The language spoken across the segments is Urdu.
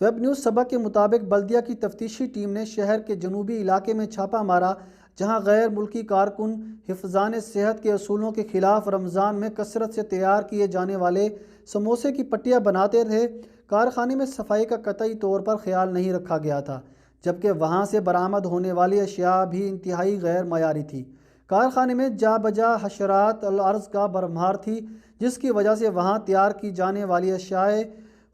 ویب نیوز سبا کے مطابق بلدیہ کی تفتیشی ٹیم نے شہر کے جنوبی علاقے میں چھاپہ مارا، جہاں غیر ملکی کارکن حفظان صحت کے اصولوں کے خلاف رمضان میں کثرت سے تیار کیے جانے والے سموسے کی پٹیاں بناتے تھے۔ کارخانے میں صفائی کا قطعی طور پر خیال نہیں رکھا گیا تھا، جبکہ وہاں سے برآمد ہونے والی اشیاء بھی انتہائی غیر معیاری تھی۔ کارخانے میں جا بجا حشرات الارض کا بھرمار تھی، جس کی وجہ سے وہاں تیار کی جانے والی اشیاء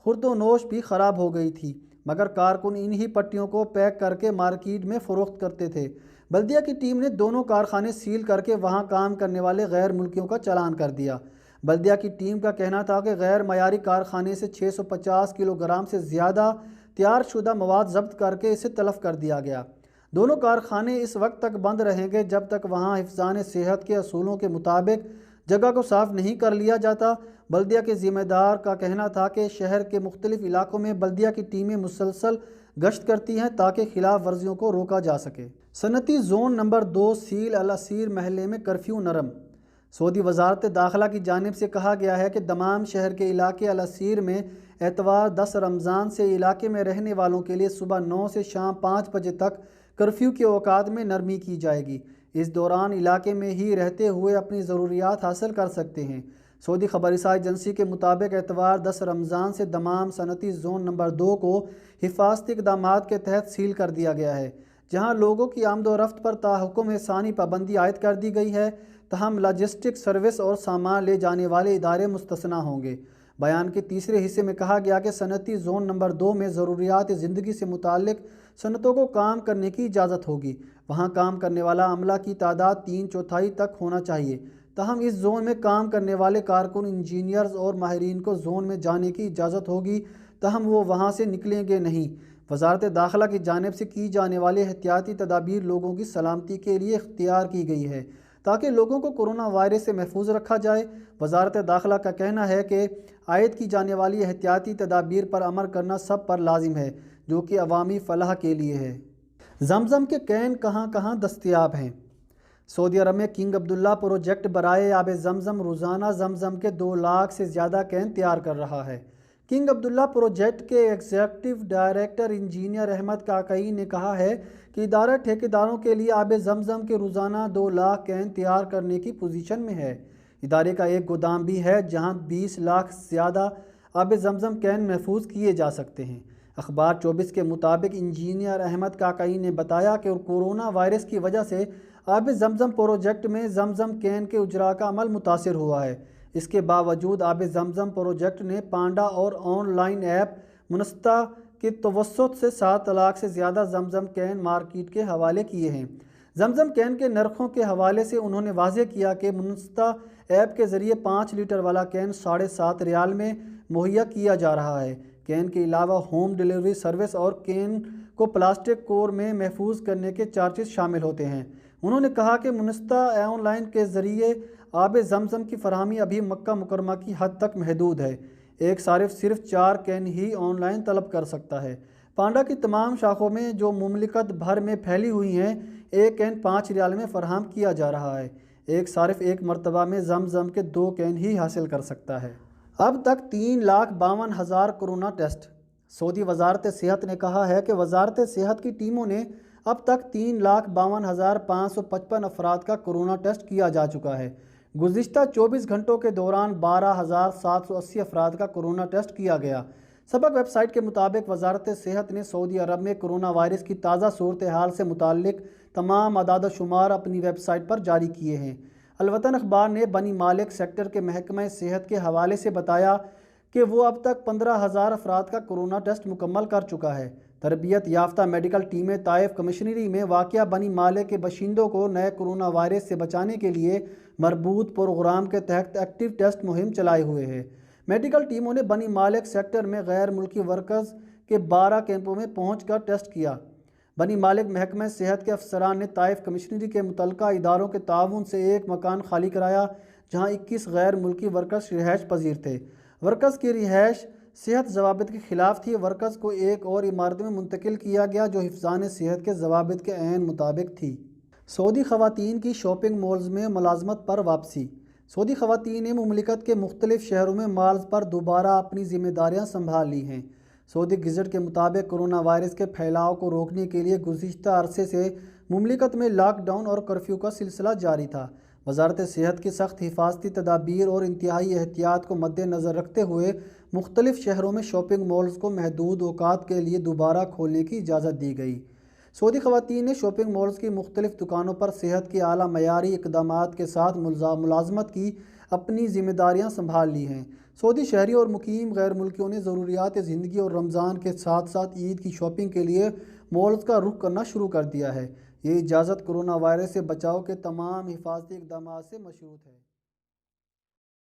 خورد و نوش بھی خراب ہو گئی تھی، مگر کارکن انہی پٹیوں کو پیک کر کے مارکیٹ میں فروخت کرتے تھے۔ بلدیہ کی ٹیم نے دونوں کارخانے سیل کر کے وہاں کام کرنے والے غیر ملکیوں کا چالان کر دیا۔ بلدیہ کی ٹیم کا کہنا تھا کہ غیر معیاری کارخانے سے 650 کلو گرام سے زیادہ تیار شدہ مواد ضبط کر کے اسے تلف کر دیا گیا۔ دونوں کارخانے اس وقت تک بند رہیں گے جب تک وہاں حفظان صحت کے اصولوں کے مطابق جگہ کو صاف نہیں کر لیا جاتا۔ بلدیہ کے ذمہ دار کا کہنا تھا کہ شہر کے مختلف علاقوں میں بلدیہ کی ٹیمیں مسلسل گشت کرتی ہیں تاکہ خلاف ورزیوں کو روکا جا سکے۔ صنعتی زون نمبر 2 سیل الاسیر محلے میں کرفیو نرم۔ سعودی وزارت داخلہ کی جانب سے کہا گیا ہے کہ دمام شہر کے علاقے الاسیر میں اتوار 10 رمضان سے علاقے میں رہنے والوں کے لیے صبح 9 سے شام 5 بجے تک کرفیو کے اوقات میں نرمی کی جائے گی۔ اس دوران علاقے میں ہی رہتے ہوئے اپنی ضروریات حاصل کر سکتے ہیں۔ سعودی خبر رساں ایجنسی کے مطابق اتوار 10 رمضان سے تمام صنعتی زون نمبر 2 کو حفاظتی اقدامات کے تحت سیل کر دیا گیا ہے، جہاں لوگوں کی آمد و رفت پر تاحکم ثانی پابندی عائد کر دی گئی ہے، تاہم لاجسٹک سروس اور سامان لے جانے والے ادارے مستثنیٰ ہوں گے۔ بیان کے تیسرے حصے میں کہا گیا کہ صنعتی زون نمبر 2 میں ضروریات زندگی سے متعلق صنعتوں کو کام کرنے کی اجازت ہوگی۔ وہاں کام کرنے والا عملہ کی تعداد 3/4 تک ہونا چاہیے، تاہم اس زون میں کام کرنے والے کارکن، انجینئرز اور ماہرین کو زون میں جانے کی اجازت ہوگی، تاہم وہ وہاں سے نکلیں گے نہیں۔ وزارت داخلہ کی جانب سے کی جانے والی احتیاطی تدابیر لوگوں کی سلامتی کے لیے اختیار کی گئی ہے تاکہ لوگوں کو کورونا وائرس سے محفوظ رکھا جائے۔ وزارت داخلہ کا کہنا ہے کہ عائد کی جانے والی احتیاطی تدابیر پر عمل کرنا سب پر لازم ہے، جو کہ عوامی فلاح کے لیے ہے۔ زمزم کے کین کہاں کہاں دستیاب ہیں؟ سعودی عرب میں کنگ عبداللہ پروجیکٹ برائے آب زمزم روزانہ زمزم کے 2 لاکھ سے زیادہ کین تیار کر رہا ہے۔ کنگ عبداللہ پروجیکٹ کے ایگزیکٹو ڈائریکٹر انجینئر احمد کاکئی نے کہا ہے کہ ادارہ ٹھیکیداروں کے لیے آب زمزم کے روزانہ 2 لاکھ کین تیار کرنے کی پوزیشن میں ہے۔ ادارے کا ایک گودام بھی ہے جہاں 20 لاکھ سے زیادہ آب زمزم کین محفوظ کیے جا سکتے ہیں۔ اخبار 24 کے مطابق انجینئر احمد کاکئی نے بتایا کہ کورونا وائرس کی وجہ سے آب زمزم پروجیکٹ میں زمزم کین کے اجراء کا عمل متاثر ہوا ہے۔ اس کے باوجود آب زمزم پروجیکٹ نے پانڈا اور آن لائن ایپ منصتہ کے توسط سے 7 لاکھ سے زیادہ زمزم کین مارکیٹ کے حوالے کیے ہیں۔ زمزم کین کے نرخوں کے حوالے سے انہوں نے واضح کیا کہ منصتہ ایپ کے ذریعے 5 لیٹر والا کین 7.5 ریال میں مہیا کیا جا رہا ہے۔ کین کے علاوہ ہوم ڈیلیوری سروس اور کین کو پلاسٹک کور میں محفوظ کرنے کے چارجز شامل ہوتے ہیں۔ انہوں نے کہا کہ منصتہ آن لائن کے ذریعے آب زمزم کی فراہمی ابھی مکہ مکرمہ کی حد تک محدود ہے۔ ایک صارف صرف 4 کین ہی آن لائن طلب کر سکتا ہے۔ پانڈا کی تمام شاخوں میں جو مملکت بھر میں پھیلی ہوئی ہیں، ایک کین 5 ریال میں فراہم کیا جا رہا ہے۔ ایک صارف ایک مرتبہ میں زمزم کے 2 کین ہی حاصل کر سکتا ہے۔ اب تک 3,52,000 کورونا ٹیسٹ۔ سعودی وزارت صحت نے کہا ہے کہ وزارت صحت کی ٹیموں نے اب تک 3,52,555 افراد کا کورونا ٹیسٹ کیا جا چکا ہے۔ گزشتہ 24 گھنٹوں کے دوران 12,780 افراد کا کورونا ٹیسٹ کیا گیا۔ سبق ویب سائٹ کے مطابق وزارت صحت نے سعودی عرب میں کورونا وائرس کی تازہ صورتحال سے متعلق تمام اعداد و شمار اپنی ویب سائٹ پر جاری کیے ہیں۔ الوطن اخبار نے بنی مالک سیکٹر کے محکمہ صحت کے حوالے سے بتایا کہ وہ اب تک 15,000 افراد کا کورونا ٹیسٹ مکمل کر چکا ہے۔ تربیت یافتہ میڈیکل ٹیمیں طائف کمشنری میں واقع بنی مالک کے باشندوں کو نئے کورونا وائرس سے بچانے کے لیے مربوط پروگرام کے تحت ایکٹیو ٹیسٹ مہم چلائے ہوئے ہیں۔ میڈیکل ٹیموں نے بنی مالک سیکٹر میں غیر ملکی ورکرز کے 12 کیمپوں میں پہنچ کر ٹیسٹ کیا۔ بنی مالک محکمہ صحت کے افسران نے طائف کمشنری کے متعلقہ اداروں کے تعاون سے ایک مکان خالی کرایا جہاں 21 غیر ملکی ورکرز رہائش پذیر تھے۔ ورکرز کی رہائش صحت ضوابط کے خلاف تھی۔ ورکرز کو ایک اور عمارت میں منتقل کیا گیا جو حفظان صحت کے ضوابط کے عین مطابق تھی۔ سعودی خواتین کی شاپنگ مالز میں ملازمت پر واپسی۔ سعودی خواتین نے مملکت کے مختلف شہروں میں مالز پر دوبارہ اپنی ذمہ داریاں سنبھال لی ہیں۔ سعودی گزٹ کے مطابق کرونا وائرس کے پھیلاؤ کو روکنے کے لیے گزشتہ عرصے سے مملکت میں لاک ڈاؤن اور کرفیو کا سلسلہ جاری تھا۔ وزارت صحت کی سخت حفاظتی تدابیر اور انتہائی احتیاط کو مد نظر رکھتے ہوئے مختلف شہروں میں شاپنگ مالز کو محدود اوقات کے لیے دوبارہ کھولنے کی اجازت دی گئی۔ سعودی خواتین نے شاپنگ مالز کی مختلف دکانوں پر صحت کے اعلیٰ معیاری اقدامات کے ساتھ ملازمت کی اپنی ذمہ داریاں سنبھال لی ہیں۔ سعودی شہری اور مقیم غیر ملکیوں نے ضروریات زندگی اور رمضان کے ساتھ ساتھ عید کی شاپنگ کے لیے مالز کا رخ کرنا شروع کر دیا ہے۔ یہ اجازت کرونا وائرس سے بچاؤ کے تمام حفاظتی اقدامات سے مشروط ہے۔